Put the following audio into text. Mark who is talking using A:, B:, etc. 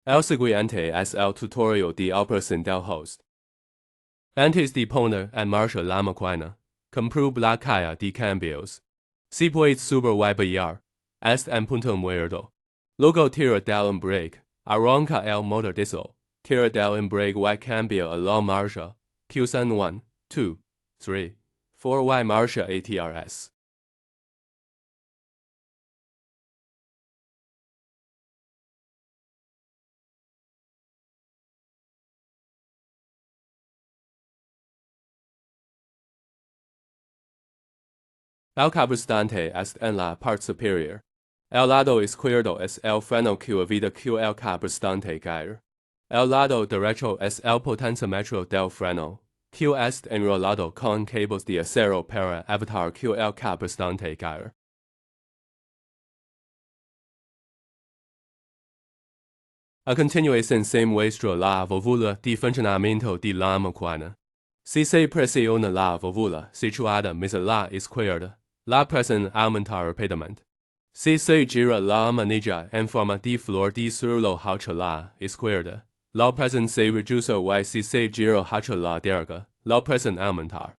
A: El siguiente es el tutorial de operación del host. Antes de poner en marcha la máquina, comprueba la caja de cambios. Si puedes subrayar, es en punto muerto. Luego tira del embrague, arranca el motor diesel, tira del embrague y cambia a la marcha. Q1, 1, 2, 3, 4 y marcha atrás. El cabrestante es en la parte superior. El lado izquierdo es el freno que evita que el cabrestante caiga. El lado derecho es el potenciómetro del freno, que es enrolado con cables de acero para evitar que el cabrestante caiga. A continuación se muestra la válvula de funcionamiento de la máquina. Si se presiona la válvula situada más a la izquierda, la presión aumentará rápidamente. Si se gira la manilla en forma de flor de surlo hacia la izquierda, la presión se reduce y si se gira hacia la derecha, la presión aumentará.